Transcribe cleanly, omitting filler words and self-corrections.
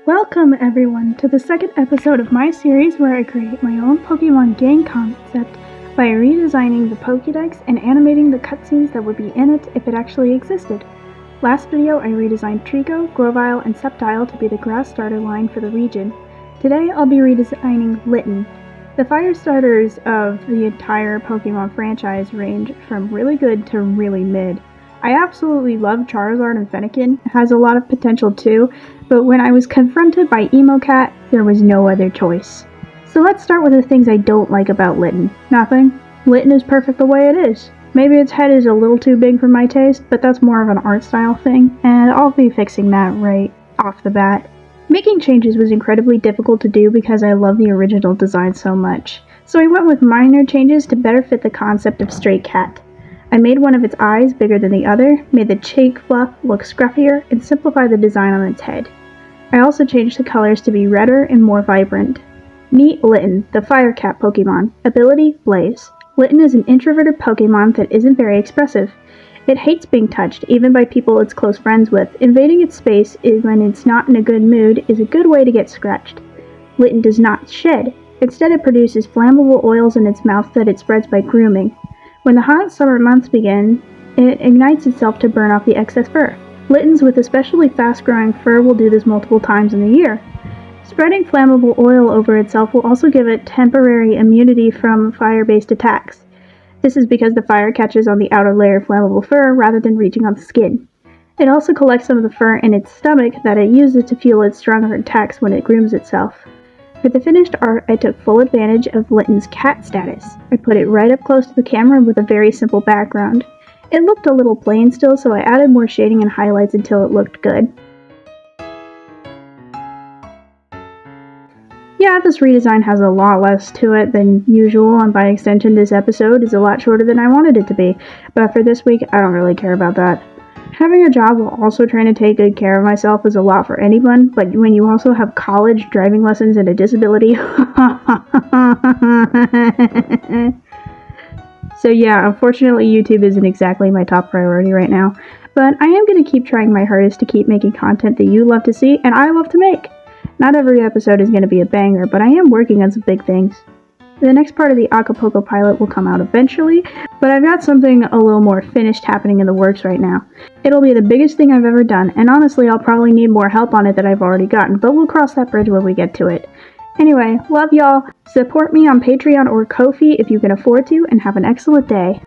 Welcome everyone to the second episode of my series where I create my own Pokemon game concept by redesigning the Pokédex and animating the cutscenes that would be in it if it actually existed. Last video I redesigned Treecko, Grovyle, and Sceptile to be the grass starter line for the region. Today I'll be redesigning Litten. The fire starters of the entire Pokemon franchise range from really good to really mid. I absolutely love Charizard and Fennekin. It has a lot of potential too, but when I was confronted by Emocat, there was no other choice. So let's start with the things I don't like about Litten. Nothing. Litten is perfect the way it is. Maybe its head is a little too big for my taste, but that's more of an art style thing, and I'll be fixing that right off the bat. Making changes was incredibly difficult to do because I love the original design so much, so I went with minor changes to better fit the concept of Stray Cat. I made one of its eyes bigger than the other, made the cheek fluff look scruffier, and simplified the design on its head. I also changed the colors to be redder and more vibrant. Meet Litten, the Fire Cat Pokemon. Ability, Blaze. Litten is an introverted Pokemon that isn't very expressive. It hates being touched, even by people it's close friends with. Invading its space when it's not in a good mood is a good way to get scratched. Litten does not shed. Instead, it produces flammable oils in its mouth that it spreads by grooming. When the hot summer months begin, it ignites itself to burn off the excess fur. Littens with especially fast-growing fur will do this multiple times in the year. Spreading flammable oil over itself will also give it temporary immunity from fire-based attacks. This is because the fire catches on the outer layer of flammable fur rather than reaching on the skin. It also collects some of the fur in its stomach that it uses to fuel its stronger attacks when it grooms itself. For the finished art, I took full advantage of Litten's cat status. I put it right up close to the camera with a very simple background. It looked a little plain still, so I added more shading and highlights until it looked good. Yeah, this redesign has a lot less to it than usual, and by extension this episode is a lot shorter than I wanted it to be, but for this week, I don't really care about that. Having a job while also trying to take good care of myself is a lot for anyone, but when you also have college, driving lessons, and a disability... So yeah, unfortunately YouTube isn't exactly my top priority right now, but I am going to keep trying my hardest to keep making content that you love to see and I love to make. Not every episode is going to be a banger, but I am working on some big things. The next part of the Acapulco pilot will come out eventually, but I've got something a little more finished happening in the works right now. It'll be the biggest thing I've ever done, and honestly I'll probably need more help on it than I've already gotten, but we'll cross that bridge when we get to it. Anyway, love y'all. Support me on Patreon or Ko-fi if you can afford to, and have an excellent day.